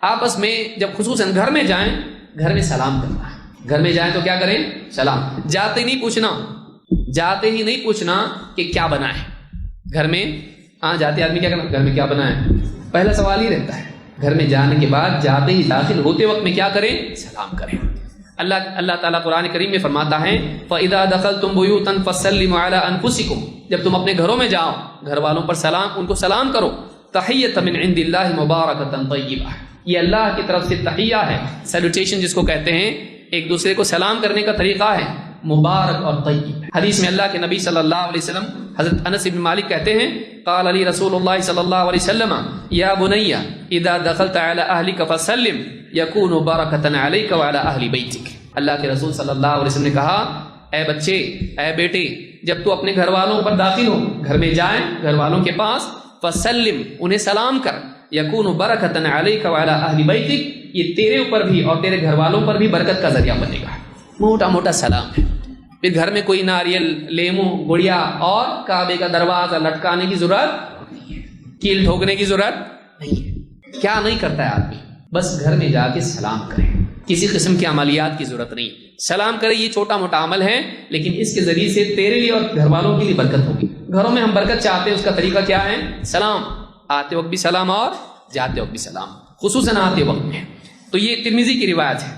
آپس میں جب خصوصاً گھر میں جائیں، گھر میں سلام کرنا ہے. گھر میں جائیں تو کیا کریں؟ سلام. جاتے ہی نہیں پوچھنا کہ کیا بنا ہے. گھر میں جاتے آدمی کیا کرنا؟ گھر میں کیا بنا ہے، پہلا سوال ہی رہتا ہے. گھر میں جانے کے بعد جاتے ہی داخل ہوتے وقت میں کیا کریں؟ سلام کریں. اللہ تعالیٰ قرآن کریم میں فرماتا ہے فَإِذَا دَخَلْتُمْ بُيُوتًا فَسَلِّمُوا عَلَىٰ أَنفُسِكُمْ، جب تم اپنے گھروں میں جاؤ گھر والوں پر ان کو سلام کرو. تحیۃ من عند اللہ مبارکۃ طیبہ، یہ اللہ کی طرف سے تحیہ ہے، سیلوٹیشن جس کو کہتے ہیں، ایک دوسرے کو سلام کرنے کا طریقہ ہے مبارک اور طیب. حدیث میں اللہ کے نبی صلی اللہ علیہ وسلم حضرت انس بن مالک کہتے ہیں قال علی رسول اللہ صلی اللہ علیہ وسلم یا بنی اذا دخلت علی اہلک فسلم یکون برکۃ علیک وعلی اہل بیتک. اللہ کے رسول صلی اللہ علیہ وسلم نے کہا اے بچے، اے بیٹے، جب تو اپنے گھر والوں پر داخل ہو، گھر میں جائیں گھر والوں کے پاس، فسلم انہیں سلام کر، یکون برکۃ علیک وعلی اہل بیتک، یہ تیرے اوپر بھی اور تیرے گھر والوں پر بھی برکت کا ذریعہ بنے گا. موٹا موٹا سلام ہے. پھر گھر میں کوئی ناریل، لیمو، گڑیا اور کعبے کا دروازہ لٹکانے کی ضرورت نہیں ہے، کیل ٹھوکنے کی ضرورت نہیں ہے. کیا نہیں کرتا ہے آدمی؟ بس گھر میں جا کے سلام کرے، کسی قسم کی عملیات کی ضرورت نہیں. سلام کرے، یہ چھوٹا موٹا عمل ہے، لیکن اس کے ذریعے سے تیرے لیے اور گھر والوں کے لیے برکت ہوگی. گھروں میں ہم برکت چاہتے ہیں، اس کا طریقہ کیا ہے؟ سلام. آتے وقت بھی سلام اور جاتے وقت بھی سلام، خصوصاً آتے وقت میں. تو یہ ترمذی کی روایت ہے.